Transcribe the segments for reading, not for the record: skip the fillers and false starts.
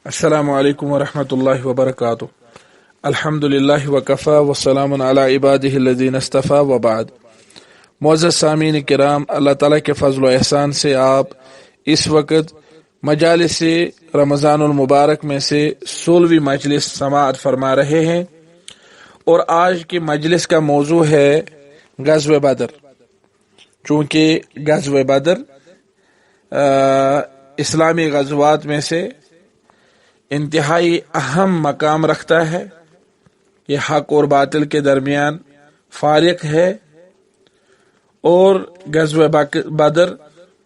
السلام علیکم ورحمۃ اللہ وبرکاتہ۔ الحمد للہ وکفا وسلام علی عبادہ الذین اصطفیٰ وبعد۔ معزز سامعین کرام، اللہ تعالیٰ کے فضل و احسان سے آپ اس وقت مجالس رمضان المبارک میں سے 16ویں مجلس سماعت فرما رہے ہیں، اور آج کی مجلس کا موضوع ہے غزوہ بدر۔ چونکہ غزوہ بدر اسلامی غزوات میں سے انتہائی اہم مقام رکھتا ہے۔ یہ حق اور باطل کے درمیان فارق ہے، اور غزوہ بدر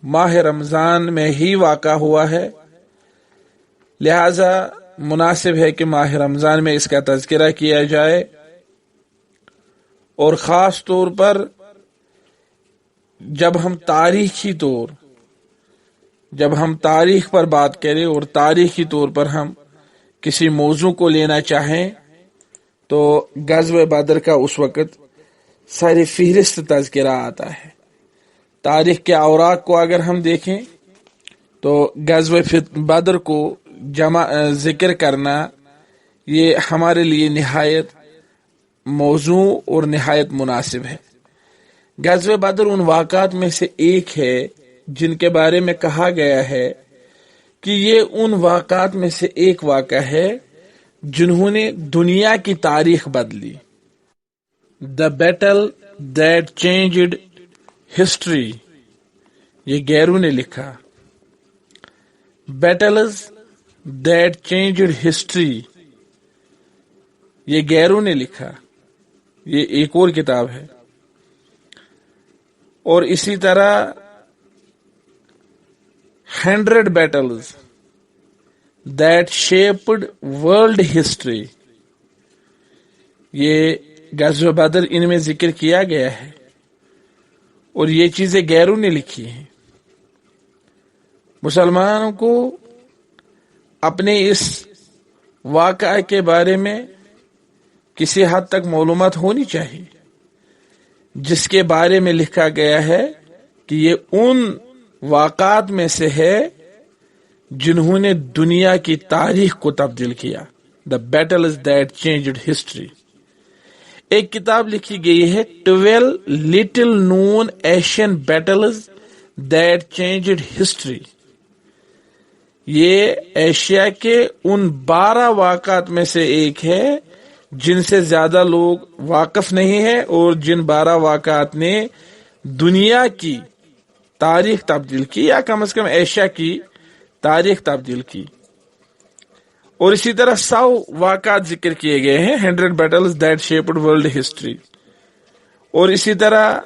ماہ رمضان میں ہی واقع ہوا ہے، لہذا مناسب ہے کہ ماہ رمضان میں اس کا تذکرہ کیا جائے، اور خاص طور پر جب ہم تاریخ پر بات کریں اور تاریخی طور پر ہم کسی موضوع کو لینا چاہیں تو غزوہ بدر کا اس وقت ساری فہرست تذکرہ آتا ہے۔ تاریخ کے اوراق کو اگر ہم دیکھیں تو غزوہ بدر کو ذکر کرنا یہ ہمارے لیے نہایت موزوں اور نہایت مناسب ہے۔ غزوہ بدر ان واقعات میں سے ایک ہے جن کے بارے میں کہا گیا ہے کہ یہ ان واقعات میں سے ایک واقعہ ہے جنہوں نے دنیا کی تاریخ بدلی۔ The battle that changed history، یہ گیرو نے لکھا۔ Battles that changed history، یہ گیرو نے لکھا۔ یہ ایک اور کتاب ہے۔ اور اسی طرح 100 battles that shaped world history، یہ غزوہ بدر ان میں ذکر کیا گیا ہے، اور یہ چیزیں غیروں نے لکھی ہیں۔ مسلمانوں کو اپنے اس واقعہ کے بارے میں کسی حد تک معلومات ہونی چاہیے، جس کے بارے میں لکھا گیا ہے کہ یہ ان واقعات میں سے ہے جنہوں نے دنیا کی تاریخ کو تبدیل کیا۔ The battles that changed history۔ ایک کتاب لکھی گئی ہے 12 little known Asian battles that changed history۔ یہ ایشیا کے ان 12 واقعات میں سے ایک ہے جن سے زیادہ لوگ واقف نہیں ہیں، اور جن 12 واقعات نے دنیا کی تاریخ تبدیل کی، یا کم از کم ایشیا کی تاریخ تبدیل کی۔ اور اسی طرح 100 واقعات ذکر کیے گئے ہیں، 100 battles that shaped world history۔ اور اسی طرح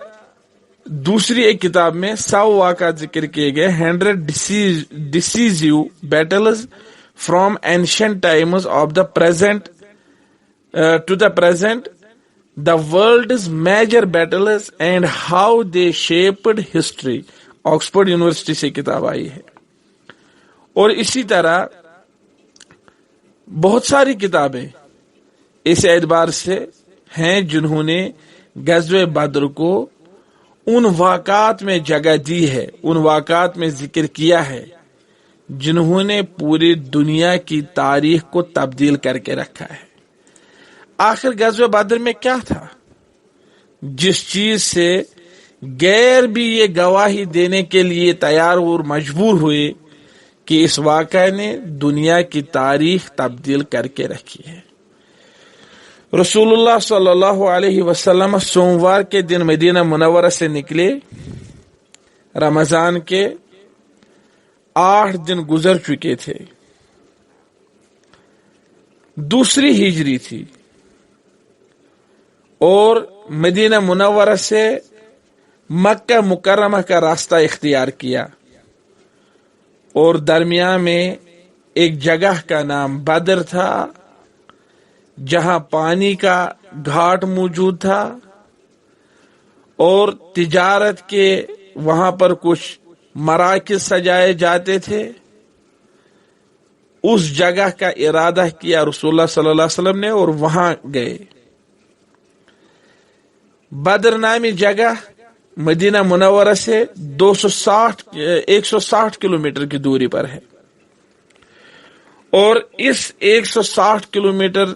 دوسری ایک کتاب میں 100 واقعات ذکر کیے گئے، 100 decisive battles from ancient times of the present to the present, the world's major battles and how they shaped history۔ Oxford university سے کتاب آئی ہے۔ اور اسی طرح بہت ساری کتابیں اس اعتبار سے ہیں جنہوں نے غزوہ بدر کو ان واقعات میں جگہ دی ہے، ان واقعات میں ذکر کیا ہے جنہوں نے پوری دنیا کی تاریخ کو تبدیل کر کے رکھا ہے۔ آخر غزوہ بدر میں کیا تھا جس چیز سے غیر بھی یہ گواہی دینے کے لیے تیار اور مجبور ہوئے کہ اس واقعے نے دنیا کی تاریخ تبدیل کر کے رکھی ہے؟ رسول اللہ صلی اللہ علیہ وسلم سوموار کے دن مدینہ منورہ سے نکلے۔ رمضان کے 8 دن گزر چکے تھے، دوسری ہجری تھی، اور مدینہ منورہ سے مکہ مکرمہ کا راستہ اختیار کیا، اور درمیان میں ایک جگہ کا نام بدر تھا جہاں پانی کا گھاٹ موجود تھا، اور تجارت کے وہاں پر کچھ مراکز سجائے جاتے تھے۔ اس جگہ کا ارادہ کیا رسول اللہ صلی اللہ علیہ وسلم نے، اور وہاں گئے۔ بدر نامی جگہ مدینہ منورہ سے 160 کلومیٹر کی دوری پر ہے، اور اس 160 کلومیٹر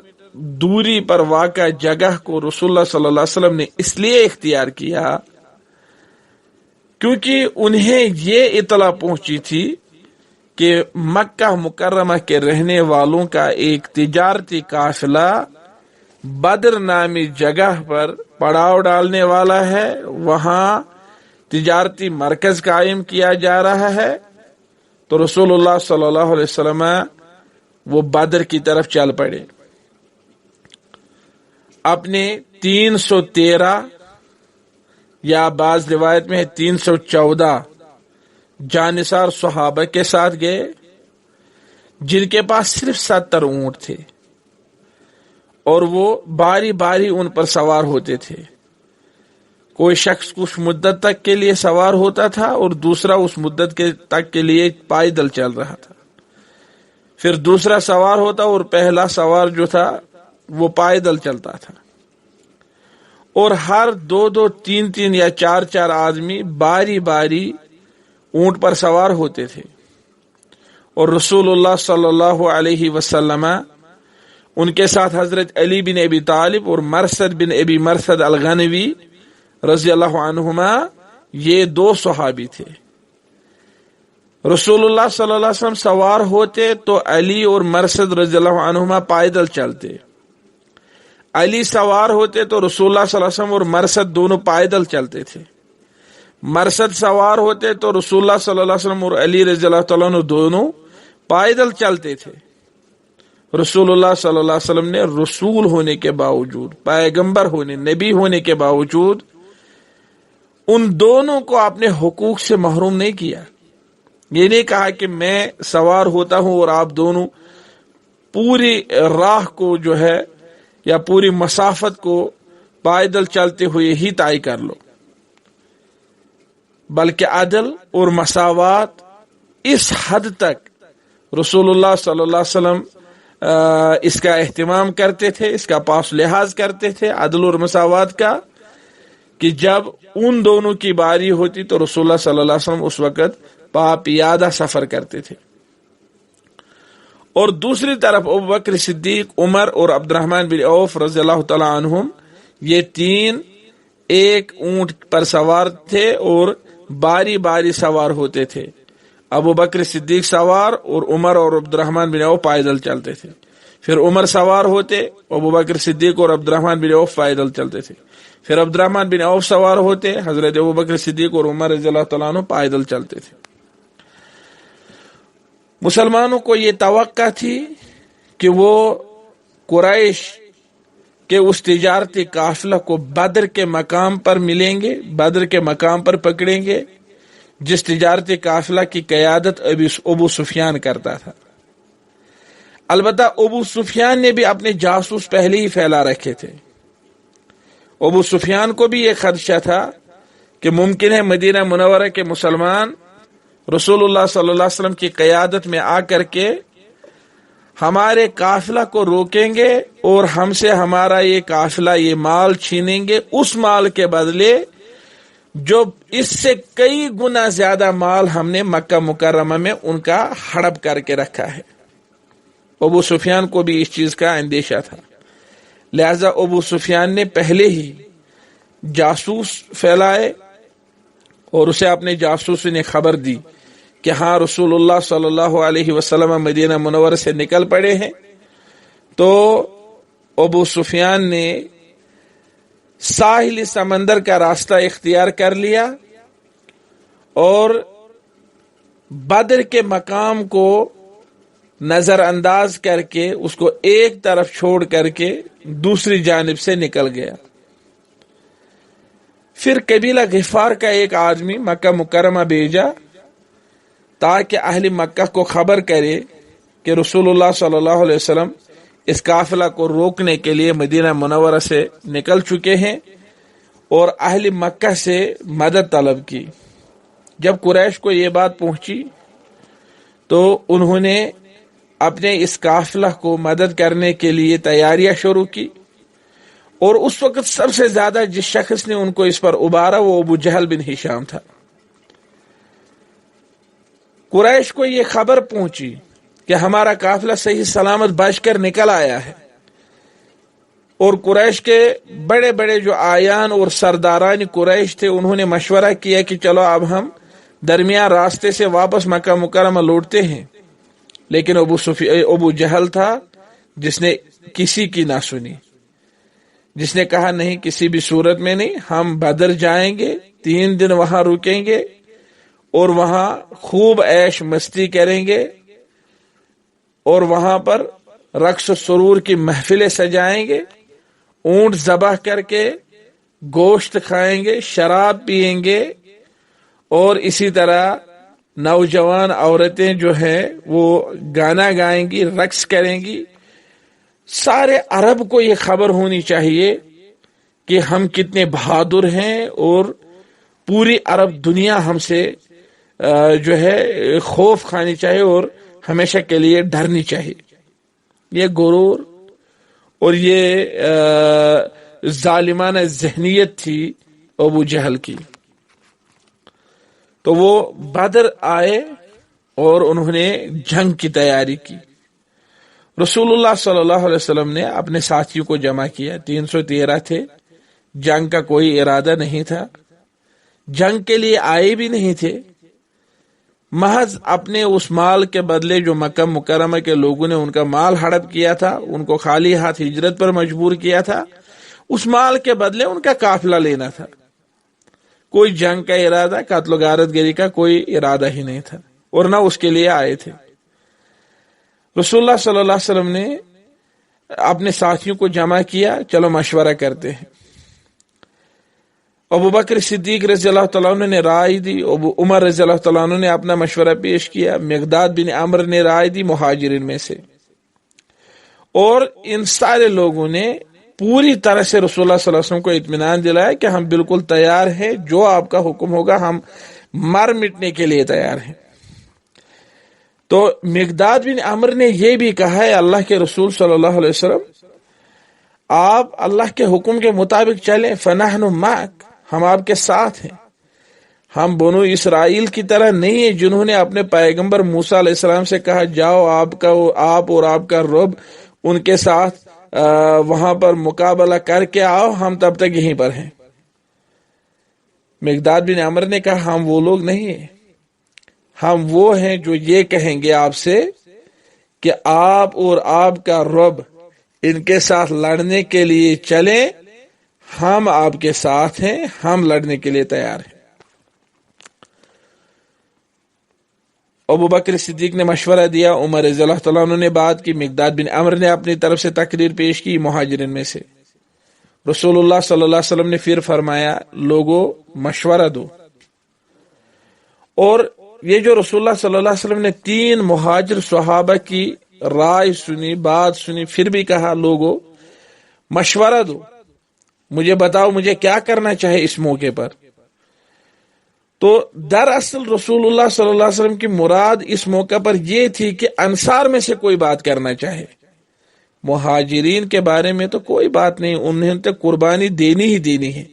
دوری پر واقع جگہ کو رسول اللہ صلی اللہ علیہ وسلم نے اس لیے اختیار کیا کیونکہ انہیں یہ اطلاع پہنچی تھی کہ مکہ مکرمہ کے رہنے والوں کا ایک تجارتی قافلہ بدر نامی جگہ پر پڑاؤ ڈالنے والا ہے، وہاں تجارتی مرکز قائم کیا جا رہا ہے۔ تو رسول اللہ صلی اللہ علیہ وسلم وہ بدر کی طرف چل پڑے، اپنے 313 یا بعض روایت میں 314 جانثار صحابہ کے ساتھ گئے، جن کے پاس صرف 70 اونٹ تھے، اور وہ باری باری ان پر سوار ہوتے تھے۔ کوئی شخص کچھ مدت تک کے لیے سوار ہوتا تھا اور دوسرا اس مدت تک کے لیے پائیدل چل رہا تھا، پھر دوسرا سوار ہوتا اور پہلا سوار جو تھا وہ پائیدل چلتا تھا، اور ہر 2 3 یا 4 آدمی باری باری اونٹ پر سوار ہوتے تھے، اور رسول اللہ صلی اللہ علیہ وسلم ان کے ساتھ حضرت علی بن ابی طالب اور مرثد بن ابی مرثد الغنوی رضی اللہ عنہما، یہ 2 صحابی تھے۔ رسول اللہ صلی اللہ علیہ وسلم سوار ہوتے تو علی اور مرثد رضی اللہ عنہما پائیدل چلتے، علی سوار ہوتے تو رسول اللہ صلی اللہ علیہ وسلم اور مرثد دونوں پائیدل چلتے تھے، مرثد سوار ہوتے تو رسول اللہ صلی اللہ علیہ وسلم اور علی رضی اللہ تعالیٰ عنہ دونوں پائیدل چلتے تھے۔ رسول اللہ صلی اللہ علیہ وسلم نے رسول ہونے کے باوجود، پیغمبر ہونے، نبی ہونے کے باوجود ان دونوں کو اپنے حقوق سے محروم نہیں کیا۔ یہ نہیں کہا کہ میں سوار ہوتا ہوں اور آپ دونوں پوری راہ کو جو ہے یا پوری مسافت کو پائیدل چلتے ہوئے ہی طے کر لو، بلکہ عدل اور مساوات اس حد تک رسول اللہ صلی اللہ علیہ وسلم اس کا اہتمام کرتے تھے، اس کا پاس لحاظ کرتے تھے عدل اور مساوات کا، کہ جب ان دونوں کی باری ہوتی تو رسول اللہ صلی اللہ علیہ وسلم اس وقت پیادہ سفر کرتے تھے۔ اور دوسری طرف ابوبکر صدیق، عمر اور عبد الرحمن بن عوف رضی اللہ تعالی عنہم، یہ 3 ایک اونٹ پر سوار تھے اور باری باری سوار ہوتے تھے۔ ابوبکر صدیق سوار اور عمر اور عبد الرحمن بن عوف پائیدل چلتے تھے، پھر عمر سوار ہوتے، ابوبکر صدیق اور عبد الرحمن بن عوف پائیدل چلتے تھے، پھر عبد الرحمن بن عوف سوار ہوتے، حضرت ابوبکر صدیق اور عمر رضی اللہ تعالیٰ عنہ پائیدل چلتے تھے۔ مسلمانوں کو یہ توقع تھی کہ وہ قریش کے اس تجارتی قافلہ کو بدر کے مقام پر ملیں گے، بدر کے مقام پر پکڑیں گے، جس تجارتی قافلہ کی قیادت ابو سفیان کرتا تھا۔ البتہ ابو سفیان نے بھی اپنے جاسوس پہلے ہی پھیلا رکھے تھے۔ ابو سفیان کو بھی یہ خدشہ تھا کہ ممکن ہے مدینہ منورہ کے مسلمان رسول اللہ صلی اللہ علیہ وسلم کی قیادت میں آ کر کے ہمارے قافلہ کو روکیں گے اور ہم سے ہمارا یہ قافلہ، یہ مال چھینیں گے، اس مال کے بدلے جو اس سے کئی گنا زیادہ مال ہم نے مکہ مکرمہ میں ان کا ہڑپ کر کے رکھا ہے۔ ابو سفیان کو بھی اس چیز کا اندیشہ تھا، لہذا ابو سفیان نے پہلے ہی جاسوس پھیلائے اور اسے اپنے جاسوس نے خبر دی کہ ہاں رسول اللہ صلی اللہ علیہ وسلم مدینہ منورہ سے نکل پڑے ہیں۔ تو ابو سفیان نے ساحل سمندر کا راستہ اختیار کر لیا اور بدر کے مقام کو نظر انداز کر کے اس کو ایک طرف چھوڑ کر کے دوسری جانب سے نکل گیا۔ پھر قبیلہ غفار کا ایک آدمی مکہ مکرمہ بھیجا تاکہ اہل مکہ کو خبر کرے کہ رسول اللہ صلی اللہ علیہ وسلم اس قافلہ کو روکنے کے لیے مدینہ منورہ سے نکل چکے ہیں، اور اہل مکہ سے مدد طلب کی۔ جب قریش کو یہ بات پہنچی تو انہوں نے اپنے اس قافلہ کو مدد کرنے کے لیے تیاریاں شروع کی، اور اس وقت سب سے زیادہ جس شخص نے ان کو اس پر ابھارا وہ ابو جہل بن ہشام تھا۔ قریش کو یہ خبر پہنچی کہ ہمارا قافلہ صحیح سلامت بچ کر نکل آیا ہے، اور قریش کے بڑے بڑے جو آیان اور سرداران قریش تھے انہوں نے مشورہ کیا کہ چلو اب ہم درمیان راستے سے واپس مکہ مکرمہ لوٹتے ہیں، لیکن ابو جہل تھا جس نے کسی کی نہ سنی، جس نے کہا نہیں کسی بھی صورت میں نہیں، ہم بدر جائیں گے، 3 دن وہاں رکیں گے اور وہاں خوب عیش مستی کریں گے، اور وہاں پر رقص و سرور کی محفلیں سجائیں گے، اونٹ ذبح کر کے گوشت کھائیں گے، شراب پیئیں گے، اور اسی طرح نوجوان عورتیں جو ہیں وہ گانا گائیں گی، رقص کریں گی۔ سارے عرب کو یہ خبر ہونی چاہیے کہ ہم کتنے بہادر ہیں، اور پوری عرب دنیا ہم سے جو ہے خوف کھانی چاہیے اور ہمیشہ کے لیے ڈرنی چاہیے۔ یہ غرور اور یہ ظالمانہ ذہنیت تھی ابو جہل کی۔ تو وہ بدر آئے اور انہوں نے جنگ کی تیاری کی۔ رسول اللہ صلی اللہ علیہ وسلم نے اپنے ساتھیوں کو جمع کیا، 313 تھے، جنگ کا کوئی ارادہ نہیں تھا، جنگ کے لیے آئے بھی نہیں تھے، محض اپنے اس مال کے بدلے جو مکہ مکرمہ کے لوگوں نے ان کا مال ہڑپ کیا تھا، ان کو خالی ہاتھ ہجرت پر مجبور کیا تھا، اس مال کے بدلے ان کا قافلہ لینا تھا۔ کوئی جنگ کا ارادہ، قتل و غارت گری کا کوئی ارادہ ہی نہیں تھا، اور نہ اس کے لیے آئے تھے۔ رسول اللہ صلی اللہ علیہ وسلم نے اپنے ساتھیوں کو جمع کیا، چلو مشورہ کرتے ہیں۔ ابو بکر صدیق رضی اللہ تعالیٰ عنہ نے رائے دی، ابو عمر رضی اللہ تعالیٰ عنہ نے اپنا مشورہ پیش کیا، مقداد بن عمرو نے رائے دی مہاجرین میں سے، اور ان سارے لوگوں نے پوری طرح سے رسول اللہ صلی اللہ علیہ وسلم کو اطمینان دلایا کہ ہم بالکل تیار ہیں، جو آپ کا حکم ہوگا ہم مر مٹنے کے لیے تیار ہیں۔ تو مقداد بن عمرو نے یہ بھی کہا ہے اللہ کے رسول صلی اللہ علیہ وسلم، آپ اللہ کے حکم کے مطابق چلیں، فنحن معک، ہم آپ کے ساتھ ہیں، ہم بنو اسرائیل کی طرح نہیں ہیں جنہوں نے اپنے پیغمبر موسیٰ علیہ السلام سے کہا جاؤ آپ اور آپ کا رب ان کے ساتھ وہاں پر مقابلہ کر کے آؤ، ہم تب تک یہیں پر ہیں۔ مقداد بن عمرو نے کہا ہم وہ لوگ نہیں ہیں، ہم وہ ہیں جو یہ کہیں گے آپ سے کہ آپ اور آپ کا رب ان کے ساتھ لڑنے کے لیے چلیں، ہم آپ کے ساتھ ہیں، ہم لڑنے کے لیے تیار ہیں۔ ابو بکر صدیق نے مشورہ دیا، عمر رضی اللہ تعالیٰ عنہ نے بات کی، مقداد بن عمرو نے اپنی طرف سے تقریر پیش کی مہاجرین میں سے۔ رسول اللہ صلی اللہ علیہ وسلم نے پھر فرمایا لوگوں مشورہ دو، اور یہ جو رسول اللہ صلی اللہ علیہ وسلم نے 3 مہاجر صحابہ کی رائے سنی، بات سنی، پھر بھی کہا لوگوں مشورہ دو، مجھے بتاؤ مجھے کیا کرنا چاہے اس موقع پر۔ تو دراصل رسول اللہ صلی اللہ علیہ وسلم کی مراد اس موقع پر یہ تھی کہ انصار میں سے کوئی بات کرنا چاہے، مہاجرین کے بارے میں تو کوئی بات نہیں، انہیں تو قربانی دینی ہی دینی ہے،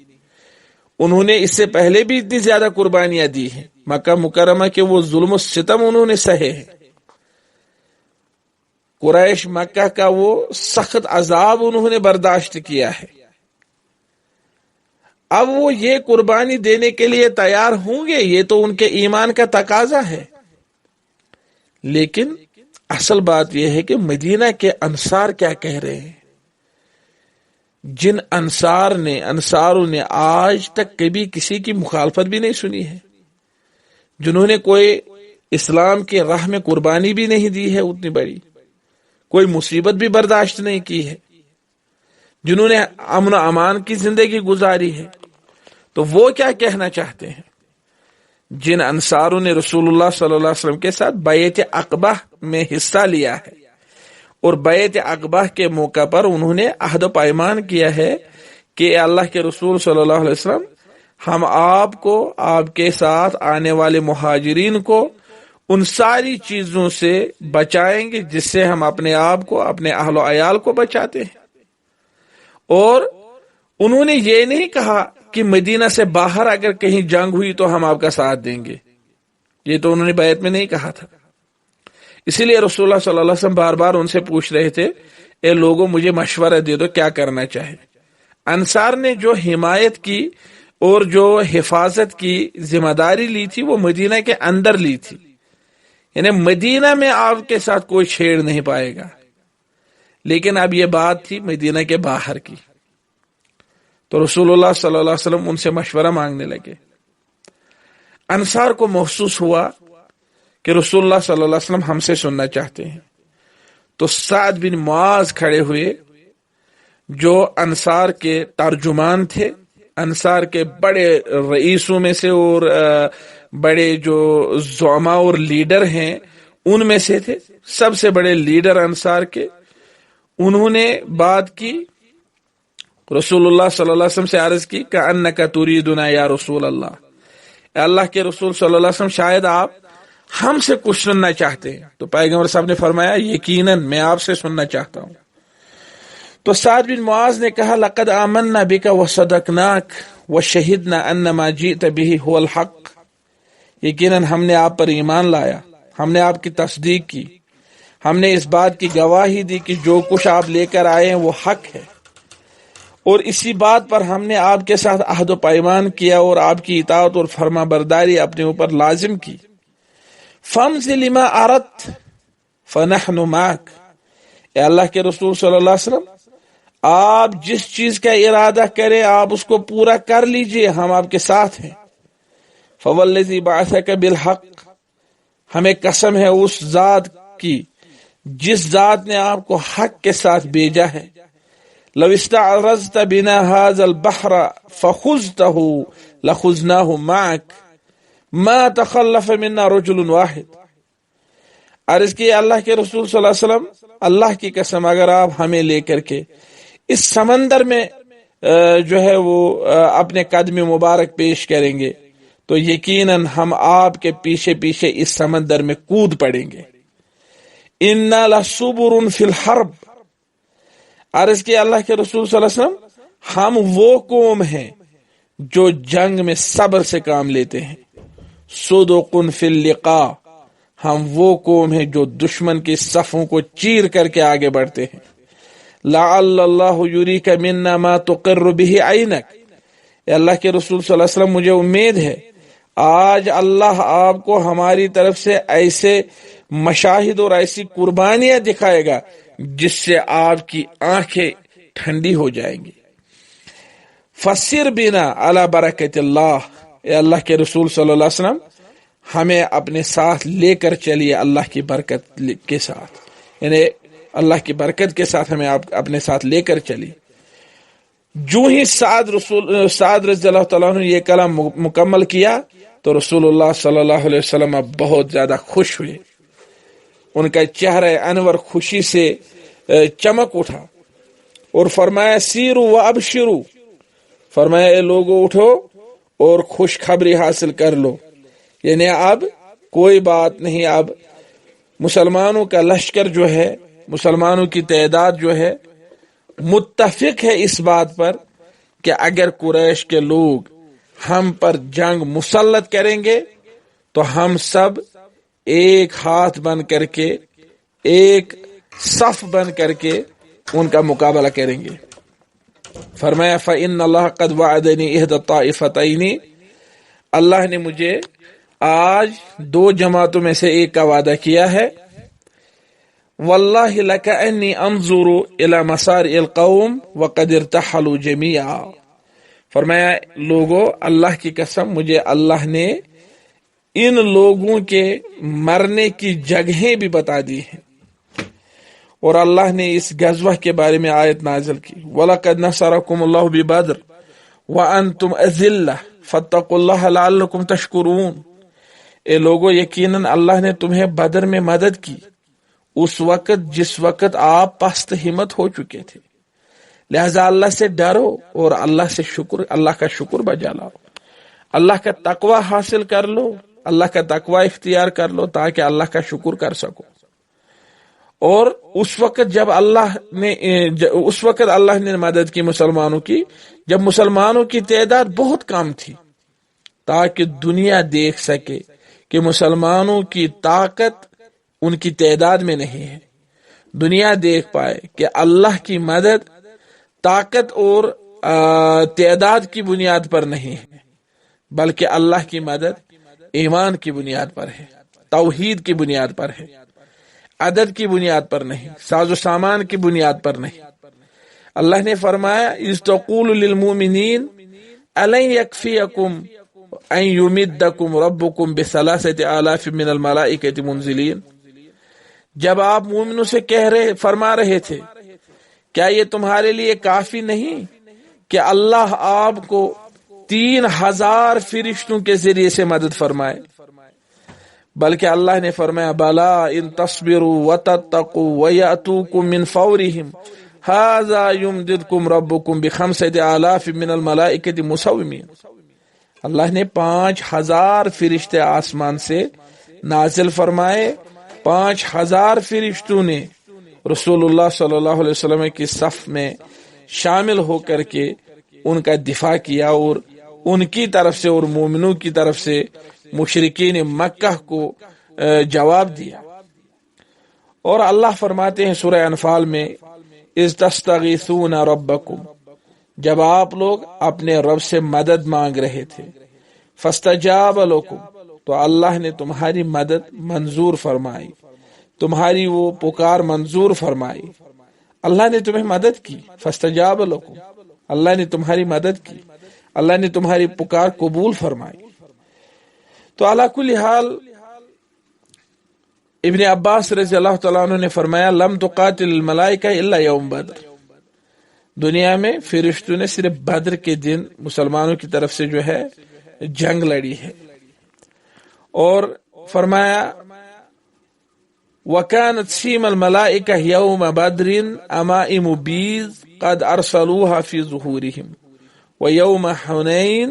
انہوں نے اس سے پہلے بھی اتنی زیادہ قربانیاں دی ہیں، مکہ مکرمہ کے وہ ظلم و ستم انہوں نے سہے ہیں، قریش مکہ کا وہ سخت عذاب انہوں نے برداشت کیا ہے، اب وہ یہ قربانی دینے کے لیے تیار ہوں گے، یہ تو ان کے ایمان کا تقاضا ہے۔ لیکن اصل بات یہ ہے کہ مدینہ کے انصار کیا کہہ رہے ہیں، جن انصاروں نے آج تک کبھی کسی کی مخالفت بھی نہیں سنی ہے، جنہوں نے کوئی اسلام کے راہ میں قربانی بھی نہیں دی ہے اتنی بڑی، کوئی مصیبت بھی برداشت نہیں کی ہے، جنہوں نے امن و امان کی زندگی گزاری ہے، تو وہ کیا کہنا چاہتے ہیں؟ جن انصاروں نے رسول اللہ صلی اللہ علیہ وسلم کے ساتھ بیعت عقبہ میں حصہ لیا ہے، اور بیعت عقبہ کے موقع پر انہوں نے عہد و پیمان کیا ہے کہ اللہ کے رسول صلی اللہ علیہ وسلم ہم آپ کو، آپ کے ساتھ آنے والے مہاجرین کو ان ساری چیزوں سے بچائیں گے جس سے ہم اپنے آپ کو، اپنے اہل و عیال کو بچاتے ہیں۔ اور انہوں نے یہ نہیں کہا کہ مدینہ سے باہر اگر کہیں جنگ ہوئی تو ہم آپ کا ساتھ دیں گے، یہ تو انہوں نے بیعت میں نہیں کہا تھا۔ اسی لیے رسول اللہ صلی اللہ علیہ وسلم بار بار ان سے پوچھ رہے تھے، اے لوگوں مجھے مشورہ دے دو کیا کرنا چاہے۔ انصار نے جو حمایت کی اور جو حفاظت کی ذمہ داری لی تھی وہ مدینہ کے اندر لی تھی، یعنی مدینہ میں آپ کے ساتھ کوئی چھیڑ نہیں پائے گا، لیکن اب یہ بات تھی مدینہ کے باہر کی، تو رسول اللہ صلی اللہ علیہ وسلم ان سے مشورہ مانگنے لگے۔ انصار کو محسوس ہوا کہ رسول اللہ صلی اللہ علیہ وسلم ہم سے سننا چاہتے ہیں، تو سعد بن معاذ کھڑے ہوئے جو انصار کے ترجمان تھے، انصار کے بڑے رئیسوں میں سے اور بڑے جو زعماء اور لیڈر ہیں ان میں سے تھے، سب سے بڑے لیڈر انصار کے، انہوں نے بات کی، رسول اللہ صلی اللہ علیہ وسلم سے عرض کی کہ انک تریدنا یا رسول اللہ، اے اللہ کے رسول صلی اللہ علیہ وسلم شاید آپ ہم سے کچھ سننا چاہتے ہیں۔ تو پیغمبر صاحب نے فرمایا یقیناً میں آپ سے سننا چاہتا ہوں۔ تو سعد بن معاذ نے کہا لقد آمنا بک وصدقناک وشہدنا ان ما جئت به هو الحق، یقیناً ہم نے آپ پر ایمان لایا، ہم نے آپ کی تصدیق کی، ہم نے اس بات کی گواہی دی کہ جو کچھ آپ لے کر آئے ہیں وہ حق ہے، اور اسی بات پر ہم نے آپ کے ساتھ عہد و پیمان کیا اور آپ کی اطاعت اور فرما برداری اپنے اوپر لازم کی۔ فامضِ لما اردت فنحن معك، اے اللہ کے رسول صلی اللہ علیہ وسلم آپ جس چیز کا ارادہ کریں آپ اس کو پورا کر لیجئے، ہم آپ کے ساتھ ہیں۔ فوالذی بعثک بالحق، ہمیں قسم ہے اس ذات کی جس ذات نے آپ کو حق کے ساتھ بھیجا ہے، لو استعرضت بنا هذا البحر فخذته لخذناه معك ما تخلف منا رجل واحد، عرض کی اللہ کے رسول صلی اللہ علیہ وسلم اللہ کی قسم اگر آپ ہمیں لے کر کے اس سمندر میں جو ہے وہ اپنے قدم مبارک پیش کریں گے تو یقیناً ہم آپ کے پیچھے پیچھے اس سمندر میں کود پڑیں گے۔ انا لصبر فی الحرب، عرض کی اللہ کے رسول صلی اللہ علیہ وسلم ہم وہ قوم ہیں جو جنگ میں صبر سے کام لیتے ہیں، صدق فی اللقاء، ہم وہ قوم ہیں جو دشمن کی صفوں کو چیر کر کے آگے بڑھتے ہیں۔ لعل اللہ یریک منا ما تقر به عینک، اے اللہ کے رسول صلی اللہ علیہ وسلم مجھے امید ہے آج اللہ آپ کو ہماری طرف سے ایسے مشاہد اور ایسی قربانیاں دکھائے گا جس سے آپ کی آنکھیں ٹھنڈی ہو جائیں گی۔ فسر بنا علی برکت اللہ، اے اللہ کے رسول صلی اللہ علیہ وسلم ہمیں اپنے ساتھ لے کر چلیے اللہ کی برکت کے ساتھ، یعنی اللہ کی برکت کے ساتھ ہمیں آپ اپنے ساتھ لے کر چلیے۔ جو ہی سعد رضی اللہ تعالیٰ عنہ یہ کلام مکمل کیا تو رسول اللہ صلی اللہ علیہ وسلم اب بہت زیادہ خوش ہوئے، ان کا چہرہ انور خوشی سے چمک اٹھا اور فرمایا سیرو و ابشرو، فرمایا اے لوگو اٹھو اور خوشخبری حاصل کر لو، یعنی اب کوئی بات نہیں، اب مسلمانوں کا لشکر جو ہے، مسلمانوں کی تعداد جو ہے متفق ہے اس بات پر کہ اگر قریش کے لوگ ہم پر جنگ مسلط کریں گے تو ہم سب ایک ہاتھ بن کر کے ایک صف بن کر کے ان کا مقابلہ کریں گے۔ فرمایا فإن اللہ قد وعدنی احدی الطائفتین، اللہ نے مجھے آج دو جماعتوں میں سے ایک کا وعدہ کیا ہے۔ واللہ لکأنی انظر الی مسار القوم وقد ارتحلوا جمیعا، فرمایا لوگوں اللہ کی قسم مجھے اللہ نے ان لوگوں کے مرنے کی جگہیں بھی بتا دی ہیں، اور اللہ نے اس غزوہ کے بارے میں آیت نازل کی وَلَقَدْ نَصَرَكُمُ اللَّهُ بِبَدْرٍ وَأَنْتُمْ أَذِلَّةٌ فَاتَّقُوا اللَّهَ لَعَلَّكُمْ تَشْكُرُونَ، اے لوگو یقیناً اللہ نے تمہیں بدر میں مدد کی اس وقت جس وقت آپ پست ہمت ہو چکے تھے، لہذا اللہ سے ڈرو اور اللہ کا شکر بجا لاؤ، اللہ کا تقوی حاصل کر لو، اللہ کا تقوی اختیار کر لو تاکہ اللہ کا شکر کر سکو۔ اور اس وقت اللہ نے مدد کی مسلمانوں کی جب مسلمانوں کی تعداد بہت کم تھی، تاکہ دنیا دیکھ سکے کہ مسلمانوں کی طاقت ان کی تعداد میں نہیں ہے۔ دنیا دیکھ پائے کہ اللہ کی مدد طاقت اور تعداد کی بنیاد پر نہیں ہے، بلکہ اللہ کی مدد ایمان کی بنیاد پر ہے، توحید کی بنیاد پر ہے، عدد کی بنیاد پر نہیں، ساز و سامان کی بنیاد پر نہیں۔ اللہ نے فرمایا اذ تقول للمؤمنین الن یکفیکم ان یمدکم ربکم بثلاثۃ آلاف من الملائکۃ منزلین، جب آپ مومنوں سے فرما رہے تھے کیا یہ تمہارے لیے کافی نہیں کہ اللہ آپ کو 3000 فرشتوں کے ذریعے سے مدد فرمائے؟ بلکہ اللہ نے فرمایا بلا ان تصبروا وتتقوا ویأتوکم من فورہم ھذا یمددکم ربکم بخمسۃ آلاف من الملائکۃ مسومین۔ اللہ نے 5000 فرشتے آسمان سے نازل فرمائے، 5000 فرشتوں نے رسول اللہ صلی اللہ علیہ وسلم کی صف میں شامل ہو کر کے ان کا دفاع کیا، اور ان کی طرف سے اور مومنوں کی طرف سے مشرکین مکہ کو جواب دیا۔ اور اللہ فرماتے ہیں سورہ انفال میں اذ تستغیثون ربکم، جب آپ لوگ اپنے رب سے مدد مانگ رہے تھے، فاستجاب لکم، تو اللہ نے تمہاری مدد منظور فرمائی، تمہاری وہ پکار منظور فرمائی، اللہ نے تمہیں مدد کی، فاستجاب لکم، اللہ نے تمہاری مدد کی، اللہ نے تمہاری پکار قبول فرمائی۔ تو علی کل حال ابن عباس رضی اللہ تعالیٰ عنہ نے فرمایا لم تقاتل الملائکہ الا یوم بدر، دنیا میں فرشتوں نے صرف بدر کے دن مسلمانوں کی طرف سے جو ہے جنگ لڑی ہے۔ اور فرمایا وَكَانَتْ سِيمَ الْمَلَائِكَةِ يَوْمَ بَدْرٍ أَمَائِمُ بِيضٍ قَدْ أَرْسَلُوهَا فِي ظُهُورِهِمْ وَيَوْمَ حُنَيْنٍ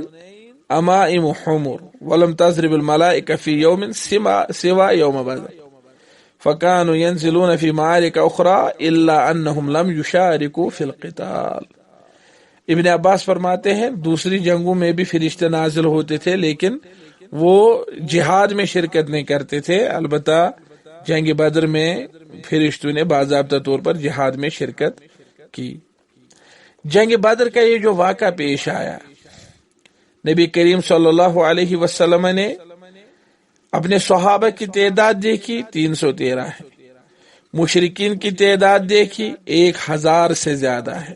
أَمَائِمُ حُمُرٍ وَلَمْ تَضْرِبْ الْمَلَائِكَةُ فِي يَوْمٍ سِوَى يَوْمَ بَدْرٍ فَكَانُوا يَنْزِلُونَ فِي مَعَارِكَ أُخْرَى إِلَّا أَنَّهُمْ لَمْ يُشَارِكُوا فِي الْقِتَالِ۔ ابن عباس فرماتے ہیں دوسری جنگوں میں بھی فرشتے نازل ہوتے تھے لیکن وہ جہاد میں شرکت نہیں کرتے تھے، البتہ جنگ بدر میں فرشتوں نے باضابطہ طور پر جہاد میں شرکت کی۔ جنگ بدر کا یہ جو واقعہ پیش آیا، نبی کریم صلی اللہ علیہ وسلم نے اپنے صحابہ کی تعداد دیکھی 313 ہے، مشرکین کی تعداد دیکھی 1000 سے زیادہ ہے،